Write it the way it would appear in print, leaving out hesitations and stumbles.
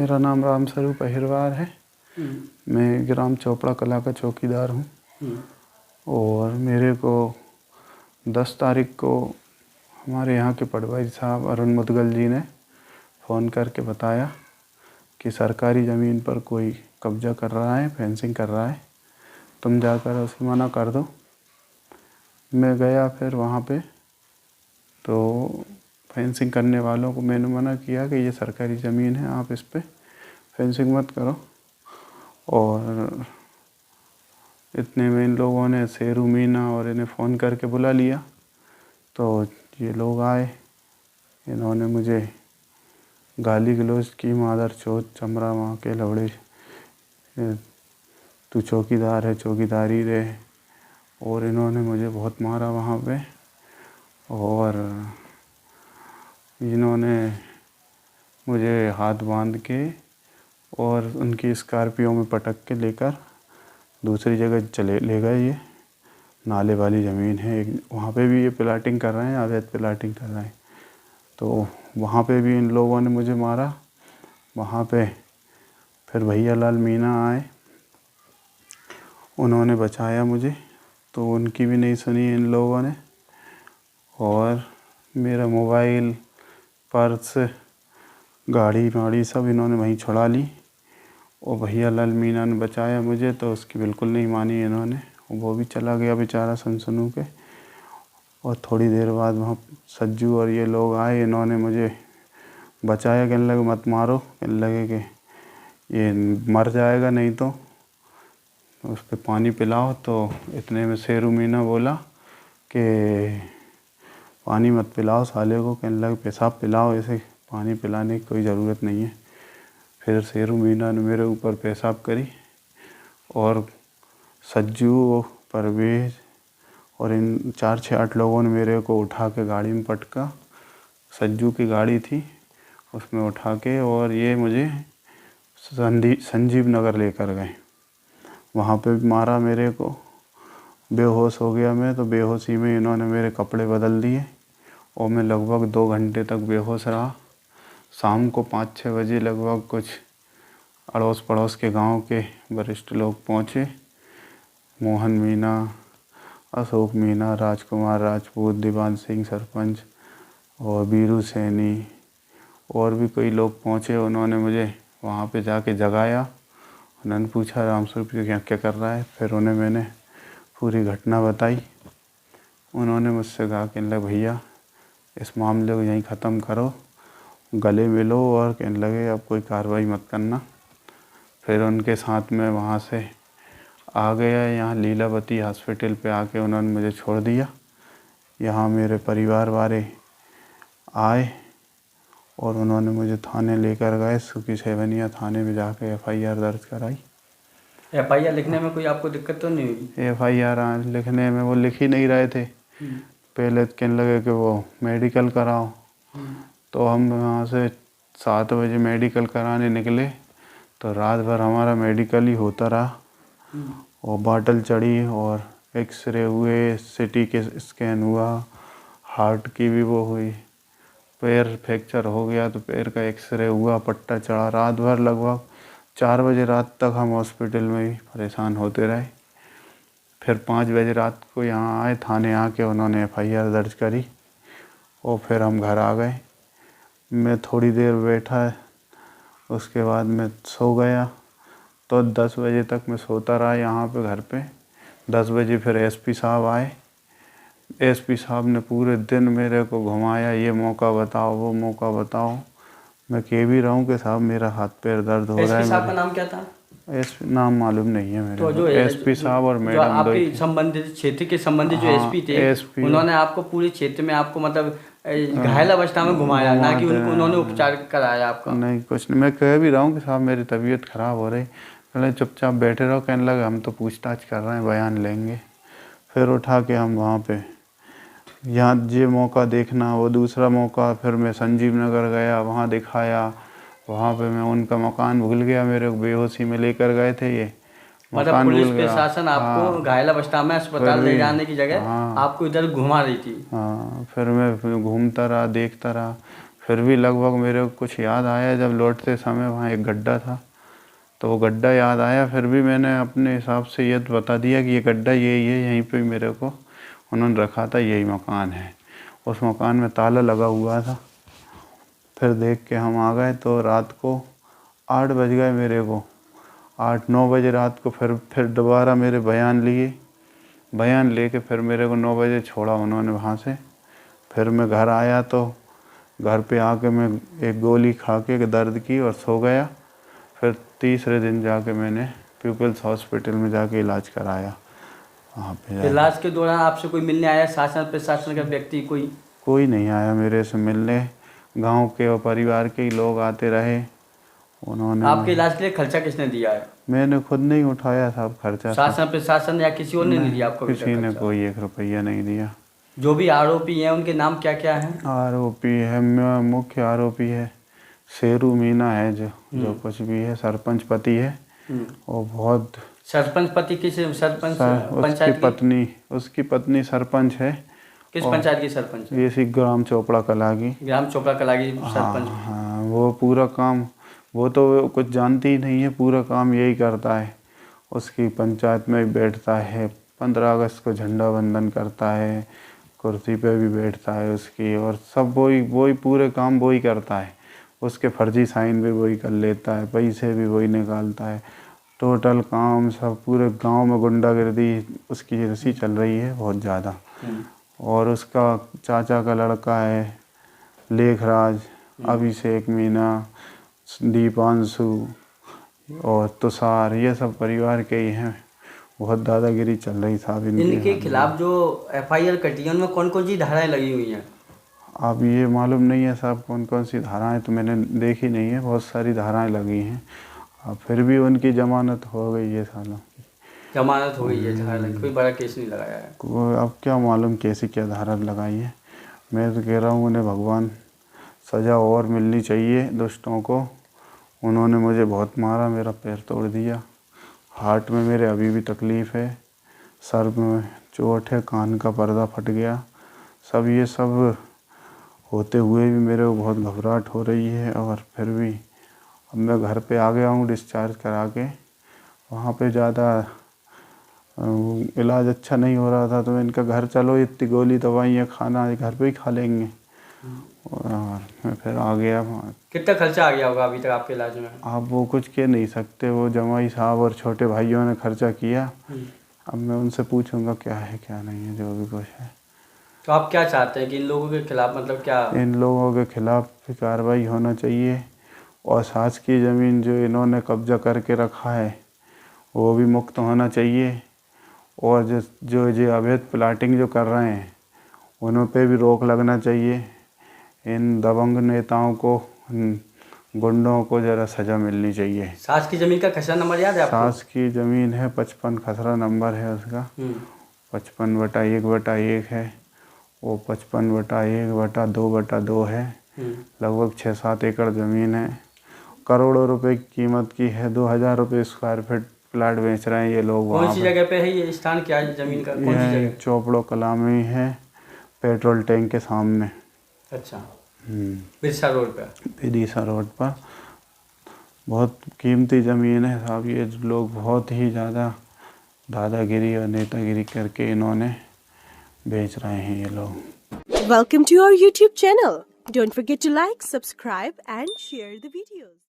मेरा नाम रामस्वरूप अहिरवार है। मैं ग्राम चोपड़ा कला का चौकीदार हूँ। और मेरे को 10 तारीख को हमारे यहाँ के पटवारी साहब अरुण मुदगल जी ने फ़ोन करके बताया कि सरकारी ज़मीन पर कोई कब्जा कर रहा है, फेंसिंग कर रहा है, तुम जाकर उसे मना कर दो। मैं गया फिर वहाँ पे, तो फेंसिंग करने वालों को मैंने मना किया कि ये सरकारी ज़मीन है, आप इस पे फेंसिंग मत करो। और इतने में इन लोगों ने शेरू मीना और इन्हें फ़ोन करके बुला लिया। तो ये लोग आए, इन्होंने मुझे गाली गलौज की, मादर चौथ चमड़ा माँ के लवड़े, तू चौकीदार है, चौकीदारी रहे। और इन्होंने मुझे बहुत मारा वहाँ पे। और इन्होंने मुझे हाथ बांध के और उनकी स्कॉर्पियो में पटक के लेकर दूसरी जगह ले गए। ये नाले वाली ज़मीन है एक, वहाँ पे भी ये प्लाटिंग कर रहे हैं, अवैध प्लाटिंग कर रहे हैं। तो वहाँ पे भी इन लोगों ने मुझे मारा। वहाँ पे फिर भैया लाल मीना आए, उन्होंने बचाया मुझे, तो उनकी भी नहीं सुनी इन लोगों ने। और मेरा मोबाइल, पर्स, गाड़ी वाड़ी सब इन्होंने वहीं छुड़ा ली। और भैया लाल मीना ने बचाया मुझे, तो उसकी बिल्कुल नहीं मानी इन्होंने, वो भी चला गया बेचारा सनसनू के। और थोड़ी देर बाद वहाँ सज्जू और ये लोग आए, इन्होंने मुझे बचाया। कहने लगे मत मारो, कहने लगे कि ये मर जाएगा नहीं तो उस पर पानी पिलाओ। तो इतने में शेरू मीना बोला कि पानी मत पिलाओ साले को, कहने लगे पेशाब पिलाओ, इसे पानी पिलाने की कोई ज़रूरत नहीं है। फिर शेरू मीना ने मेरे ऊपर पेशाब करी। और सज्जू, परवेज और इन 4-6-8 लोगों ने मेरे को उठा के गाड़ी में पटका। सज्जू की गाड़ी थी, उसमें उठा के और ये मुझे संजीव नगर लेकर गए। वहाँ पे भी मारा मेरे को, बेहोश हो गया मैं। तो बेहोशी में इन्होंने मेरे कपड़े बदल दिए और मैं लगभग 2 घंटे तक बेहोश रहा। शाम को 5-6 बजे लगभग कुछ अड़ोस पड़ोस के गांव के वरिष्ठ लोग पहुँचे। मोहन मीना, अशोक मीना, राजकुमार राजपूत, दीवान सिंह सरपंच और बीरू सैनी और भी कई लोग पहुँचे। उन्होंने मुझे वहाँ पे जाके जगाया। उन्होंने पूछा रामस्वरूप क्या क्या कर रहा है। फिर उन्हें मैंने पूरी घटना बताई। उन्होंने मुझसे कहा कि भैया इस मामले को यहीं ख़त्म करो, गले मिलो, और कहने लगे अब कोई कार्रवाई मत करना। फिर उनके साथ में वहाँ से आ गया। यहाँ लीलावती हॉस्पिटल पे आके उन्होंने मुझे छोड़ दिया। यहाँ मेरे परिवार वाले आए और उन्होंने मुझे थाने लेकर गए। सुखी सेवनिया थाने में जाके FIR दर्ज कराई। FIR लिखने में कोई आपको दिक्कत तो नहीं हुई? FIR लिखने में वो लिख ही नहीं रहे थे। पहले कहने लगे कि वो मेडिकल कराओ। तो हम वहाँ से 7 बजे मेडिकल कराने निकले, तो रात भर हमारा मेडिकल ही होता रहा। और बाटल चढ़ी और एक्सरे हुए, CT के स्कैन हुआ, हार्ट की भी वो हुई, पैर फ्रैक्चर हो गया तो पैर का एक्सरे हुआ, पट्टा चढ़ा। रात भर लगभग 4 बजे रात तक हम हॉस्पिटल में ही परेशान होते रहे। फिर 5 बजे रात को यहाँ आए, थाने आके उन्होंने FIR दर्ज करी और फिर हम घर आ गए। मैं थोड़ी देर बैठा, उसके बाद मैं सो गया। तो 10 बजे तक मैं सोता रहा यहाँ पे घर पे। 10 बजे फिर SP साहब आए। SP साहब ने पूरे दिन मेरे को घुमाया, ये मौका बताओ, वो मौका बताओ। मैं कह भी रहा हूँ कि साहब मेरा हाथ पैर दर्द हो रहा है। SP साहब का नाम क्या था? SP नाम मालूम नहीं है मेरे तो जो SP साहब और मैडम आपके संबंधित क्षेत्र के संबंधित जो SP थे, उन्होंने आपको पूरे क्षेत्र में आपको मतलब घायल अवस्था में घुमाया, ना कि उन्होंने उपचार कराया आपका? नहीं, कुछ नहीं। मैं कह भी रहा हूँ कि साहब मेरी तबीयत ख़राब हो रही। कहने चुपचाप बैठे रहो। कहने लगे हम तो पूछताछ कर रहे हैं, बयान लेंगे। फिर उठा के हम वहाँ पे, यहाँ ये मौका देखना, वो दूसरा मौका। फिर मैं संजीव नगर गया, वहाँ दिखाया। वहाँ पे मैं उनका मकान भूल गया, मेरे को बेहोशी में लेकर गए थे ये, मतलब पुलिस प्रशासन आपको घायल अवस्था में अस्पताल ले जाने की जगह आपको इधर घुमा रही थी? हाँ। फिर मैं घूमता रहा, देखता रहा। फिर भी लगभग मेरे को कुछ याद आया, जब लौटते समय वहाँ एक गड्ढा था तो वो गड्ढा याद आया। फिर भी मैंने अपने हिसाब से ये बता दिया कि ये गड्ढा यही है, यहीं पे मेरे को उन्होंने रखा था, यही मकान है। उस मकान में ताला लगा हुआ था। फिर देख के हम आ गए तो रात को 8 बज गए मेरे को, 8-9 बजे रात को फिर दोबारा मेरे बयान लेके फिर मेरे को 9 बजे छोड़ा उन्होंने वहाँ से। फिर मैं घर आया तो घर पे आके मैं एक गोली खा के दर्द की और सो गया। फिर तीसरे दिन जाके मैंने पीपल्स हॉस्पिटल में जाके इलाज कराया। वहाँ पे इलाज के दौरान आपसे कोई मिलने आया, शासन प्रशासन का व्यक्ति कोई नहीं आया मेरे से मिलने। गांव के और परिवार के ही लोग आते रहे। उन्होंने आपके इलाज के लिए खर्चा किसने दिया है? मैंने खुद नहीं उठाया साहब खर्चा। शासन प्रशासन या किसी और ने नहीं दिया आपको? किसी ने कोई 1 रुपया नहीं दिया। जो भी आरोपी हैं उनके नाम क्या क्या हैं? आरोपी है, मुख्य आरोपी है शेरू मीना है, जो कुछ भी है, सरपंच पति है। और बहुत सरपंच पति किस सरपंच? उसकी पत्नी सरपंच है। किस पंचायत की सरपंच? ये सी ग्राम चोपड़ा कला की सरपंच। हाँ, वो पूरा काम, वो तो कुछ जानती ही नहीं है, पूरा काम यही करता है। उसकी पंचायत में भी बैठता है, 15 अगस्त को झंडा वंदन करता है, कुर्सी पे भी बैठता है उसकी, और सब वही पूरे काम वही करता है। उसके फर्जी साइन भी वही कर लेता है, पैसे भी वही निकालता है। टोटल काम सब पूरे गांव में गुंडागर्दी उसकी रसी चल रही है बहुत ज़्यादा। और उसका चाचा का लड़का है लेखराज, अभिषेक मीना, दीपांशु और तुषार, ये सब परिवार के ही हैं। बहुत दादागिरी चल रही साहब इनके खिलाफ। जो FIR कटी है उनमें कौन कौन सी धाराएं लगी हुई हैं? अब ये मालूम नहीं है साहब कौन कौन सी धाराएं, तो मैंने देखी नहीं है। बहुत सारी धाराएं लगी हैं। अब फिर भी उनकी जमानत हो गई है सालों की। जमानत हो गई है, कोई बड़ा केस नहीं लगाया है। अब क्या मालूम कैसी क्या धारा लगाई है। मैं तो कह रहा हूँ उन्हें भगवान सज़ा और मिलनी चाहिए दुष्टों को। उन्होंने मुझे बहुत मारा, मेरा पैर तोड़ दिया, हार्ट में मेरे अभी भी तकलीफ़ है, सर में चोट है, कान का पर्दा फट गया। ये सब होते हुए भी मेरे को बहुत घबराहट हो रही है। और फिर भी अब मैं घर पे आ गया हूँ डिस्चार्ज करा के। वहाँ पे ज़्यादा इलाज अच्छा नहीं हो रहा था तो इनका घर चलो, इतनी गोली दवाइयाँ खाना घर पे ही खा लेंगे। और मैं फिर आ गया। कितना खर्चा आ गया होगा अभी तक आपके इलाज में? आप वो कुछ कह नहीं सकते, वो जमाई साहब और छोटे भाइयों ने खर्चा किया। अब मैं उनसे पूछूंगा क्या है क्या नहीं है, जो भी कुछ है। तो आप क्या चाहते हैं कि इन लोगों के खिलाफ, मतलब क्या? इन लोगों के खिलाफ भी कार्रवाई होना चाहिए और शासकीय ज़मीन जो इन्होंने कब्जा करके रखा है वो भी मुक्त होना चाहिए। और जो अवैध प्लाटिंग जो कर रहे हैं उन पे भी रोक लगना चाहिए। इन दबंग नेताओं को, गुंडों को ज़रा सज़ा मिलनी चाहिए। शासकीय ज़मीन का खसरा नंबर याद है आपको? शासकीय ज़मीन है 55, खसरा नंबर है उसका 55/1/1 है। वो 55/1/2/2 है। लगभग 6-7 एकड़ ज़मीन है, करोड़ों रुपए की कीमत की है। 2000 रुपये स्क्वायर फीट प्लाट बेच रहे हैं ये लोग। कौन सी जगह पे है ये स्थान, क्या है ज़मीन का? कौन सी जगह? चोपड़ो कला में है, पेट्रोल टैंक के सामने। अच्छा। विदिशा रोड पर? विदिशा रोड पर। बहुत कीमती ज़मीन है साहब। ये लोग बहुत ही ज़्यादा दादागिरी और नेतागिरी करके इन्होंने बेच रहे हैं ये लोग। Welcome to our YouTube channel. Don't forget to like, subscribe and share the videos.